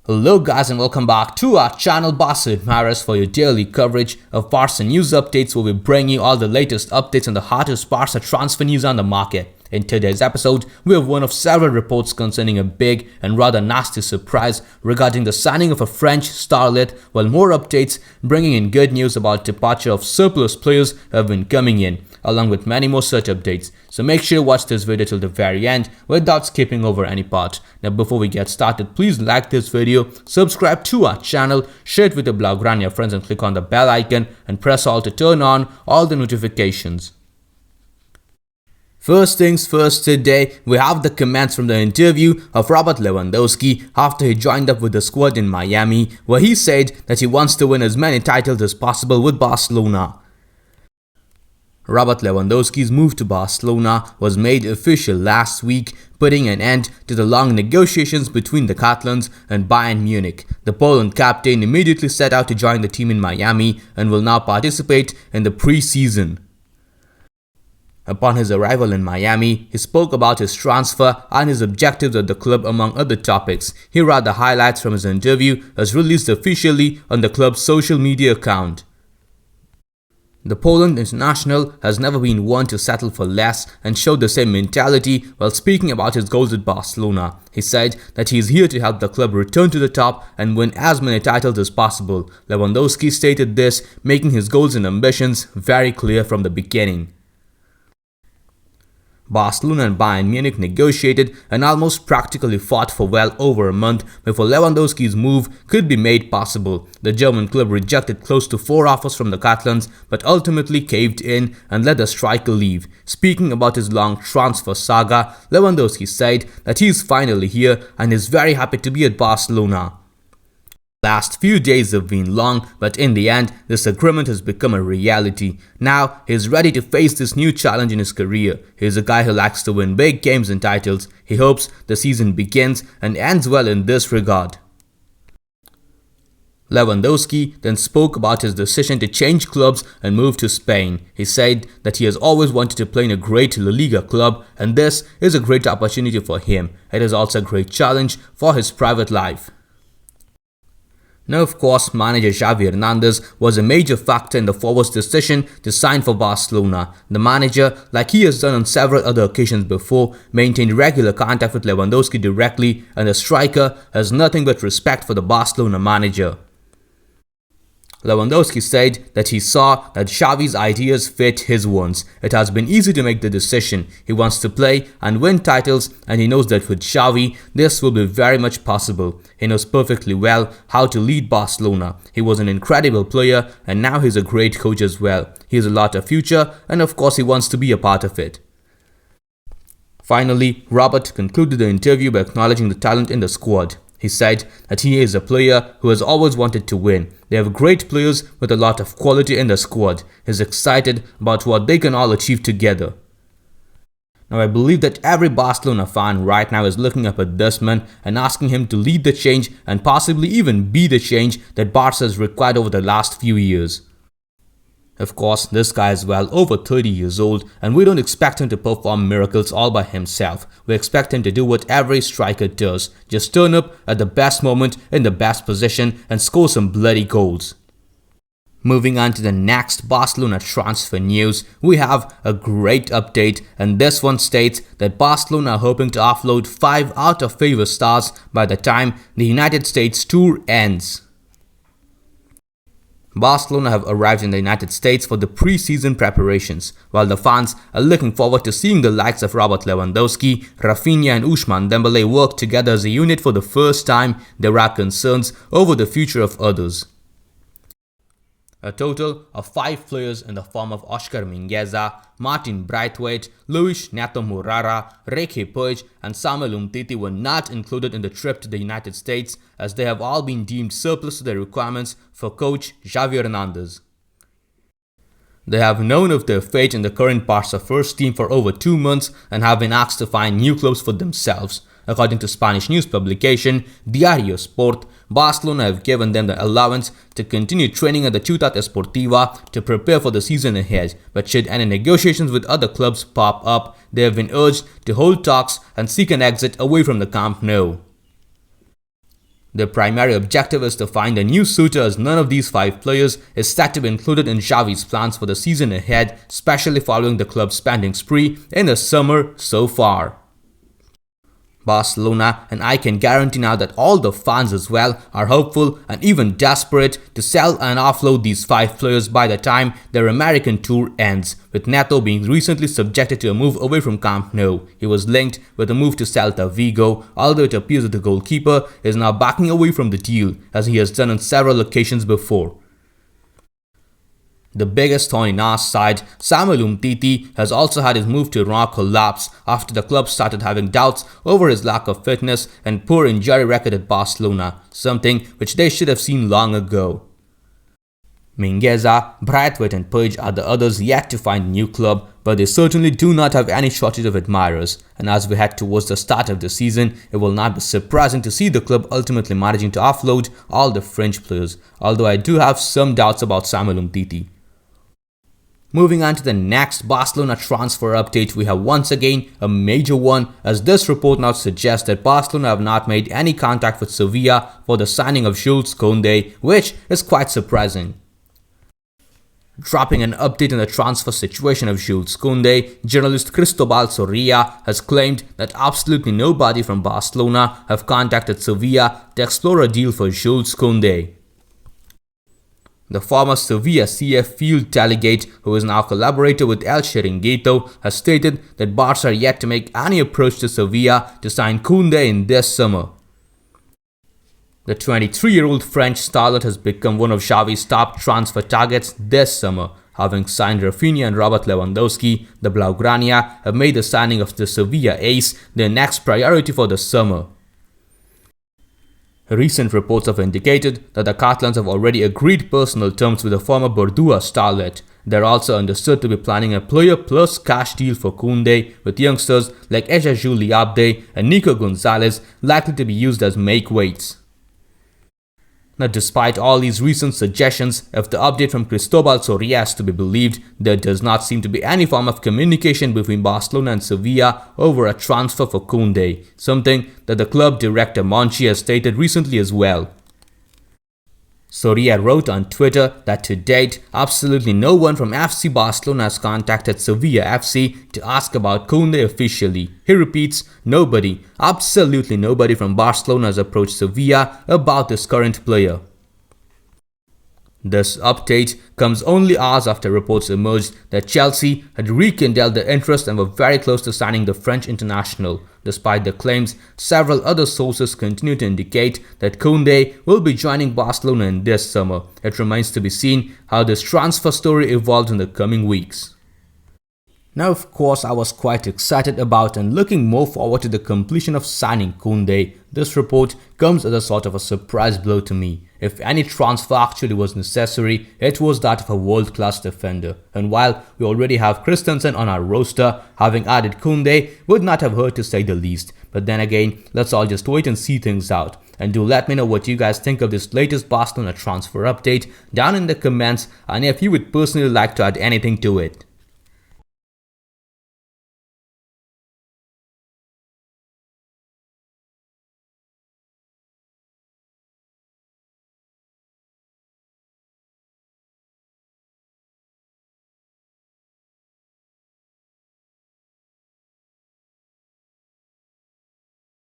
Hello guys and welcome back to our channel Barca Admirers for your daily coverage of Barca news updates, where we bring you all the latest updates on the hottest Barca transfer news on the market. In today's episode, we have one of several reports concerning a big and rather nasty surprise regarding the signing of a French starlet, while more updates bringing in good news about departure of surplus players have been coming in, along with many more such updates. So make sure to watch this video till the very end without skipping over any part. Now before we get started, please like this video, subscribe to our channel, share it with your blogger and your friends, and click on the bell icon and press all to turn on all the notifications. First things first, today we have the comments from the interview of Robert Lewandowski after he joined up with the squad in Miami, where he said that he wants to win as many titles as possible with Barcelona. Robert Lewandowski's move to Barcelona was made official last week, putting an end to the long negotiations between the Catalans and Bayern Munich. The Poland captain immediately set out to join the team in Miami and will now participate in the pre-season. Upon his arrival in Miami, he spoke about his transfer and his objectives at the club, among other topics. Here are the highlights from his interview as released officially on the club's social media account. The Poland international has never been one to settle for less and showed the same mentality while speaking about his goals at Barcelona. He said that he is here to help the club return to the top and win as many titles as possible. Lewandowski stated this, making his goals and ambitions very clear from the beginning. Barcelona and Bayern Munich negotiated and almost practically fought for well over a month before Lewandowski's move could be made possible. The German club rejected close to 4 offers from the Catalans, but ultimately caved in and let the striker leave. Speaking about his long transfer saga, Lewandowski said that he is finally here and is very happy to be at Barcelona. Last few days have been long, but in the end, this agreement has become a reality. Now, he is ready to face this new challenge in his career. He is a guy who likes to win big games and titles. He hopes the season begins and ends well in this regard. Lewandowski then spoke about his decision to change clubs and move to Spain. He said that he has always wanted to play in a great La Liga club, and this is a great opportunity for him. It is also a great challenge for his private life. Now, of course, manager Xavi Hernandez was a major factor in the forward's decision to sign for Barcelona. The manager, like he has done on several other occasions before, maintained regular contact with Lewandowski directly, and the striker has nothing but respect for the Barcelona manager. Lewandowski said that he saw that Xavi's ideas fit his ones. It has been easy to make the decision. He wants to play and win titles, and he knows that with Xavi, this will be very much possible. He knows perfectly well how to lead Barcelona. He was an incredible player, and now he's a great coach as well. He has a lot of future, and of course he wants to be a part of it. Finally, Robert concluded the interview by acknowledging the talent in the squad. He said that he is a player who has always wanted to win. They have great players with a lot of quality in the squad. He's excited about what they can all achieve together. Now, I believe that every Barcelona fan right now is looking up at this man and asking him to lead the change and possibly even be the change that Barca has required over the last few years. Of course, this guy is well over 30 years old, and we don't expect him to perform miracles all by himself. We expect him to do what every striker does, just turn up at the best moment in the best position and score some bloody goals. Moving on to the next Barcelona transfer news, we have a great update, and this one states that Barcelona are hoping to offload 5 out of favor stars by the time the United States tour ends. Barcelona have arrived in the United States for the pre-season preparations. While the fans are looking forward to seeing the likes of Robert Lewandowski, Rafinha and Ousmane Dembélé work together as a unit for the first time, there are concerns over the future of others. A total of 5 players in the form of Oscar Mingueza, Martin Braithwaite, Luis Neto Moreira, Ricky Puig and Samuel Umtiti were not included in the trip to the United States, as they have all been deemed surplus to their requirements for coach Xavi Hernandez. They have known of their fate in the current Barca first team for over 2 months and have been asked to find new clubs for themselves. According to Spanish news publication Diario Sport, Barcelona have given them the allowance to continue training at the Ciutat Esportiva to prepare for the season ahead, but should any negotiations with other clubs pop up, they have been urged to hold talks and seek an exit away from the Camp Nou. Their primary objective is to find a new suitor, as none of these 5 players is set to be included in Xavi's plans for the season ahead, especially following the club's spending spree in the summer so far. Barcelona, and I can guarantee now that all the fans as well, are hopeful and even desperate to sell and offload these 5 players by the time their American tour ends, with Neto being recently subjected to a move away from Camp Nou. He was linked with a move to Celta Vigo, although it appears that the goalkeeper is now backing away from the deal, as he has done on several occasions before. The biggest thorn in our side, Samuel Umtiti, has also had his move to Raw collapse after the club started having doubts over his lack of fitness and poor injury record at Barcelona, something which they should have seen long ago. Mingueza, Braithwaite and Page are the others yet to find a new club, but they certainly do not have any shortage of admirers, and as we head towards the start of the season, it will not be surprising to see the club ultimately managing to offload all the French players, although I do have some doubts about Samuel Umtiti. Moving on to the next Barcelona transfer update, we have once again a major one, as this report now suggests that Barcelona have not made any contact with Sevilla for the signing of Jules Kounde, which is quite surprising. Dropping an update on the transfer situation of Jules Kounde, journalist Cristobal Soria has claimed that absolutely nobody from Barcelona have contacted Sevilla to explore a deal for Jules Kounde. The former Sevilla CF field delegate, who is now a collaborator with El Chiringuito, has stated that Barca are yet to make any approach to Sevilla to sign Kounde in this summer. The 23-year-old French starlet has become one of Xavi's top transfer targets this summer. Having signed Rafinha and Robert Lewandowski, the Blaugrana have made the signing of the Sevilla ace their next priority for the summer. Recent reports have indicated that the Catalans have already agreed personal terms with the former Bordeaux starlet. They are also understood to be planning a player plus cash deal for Kounde, with youngsters like Ejajou Liabde and Nico Gonzalez likely to be used as make-weights. Now, despite all these recent suggestions, if the update from Cristobal Soria is to be believed, there does not seem to be any form of communication between Barcelona and Sevilla over a transfer for Kounde, something that the club director Monchi has stated recently as well. Soria wrote on Twitter that to date, absolutely no one from FC Barcelona has contacted Sevilla FC to ask about Kounde officially. He repeats, nobody, absolutely nobody from Barcelona has approached Sevilla about this current player. This update comes only hours after reports emerged that Chelsea had rekindled their interest and were very close to signing the French international. Despite the claims, several other sources continue to indicate that Kounde will be joining Barcelona in this summer. It remains to be seen how this transfer story evolves in the coming weeks. Now, of course, I was quite excited about and looking more forward to the completion of signing Kounde. This report comes as a sort of a surprise blow to me. If any transfer actually was necessary, it was that of a world-class defender. And while we already have Christensen on our roster, having added Kounde would not have hurt to say the least. But then again, let's all just wait and see things out. And do let me know what you guys think of this latest Barcelona transfer update down in the comments, and if you would personally like to add anything to it.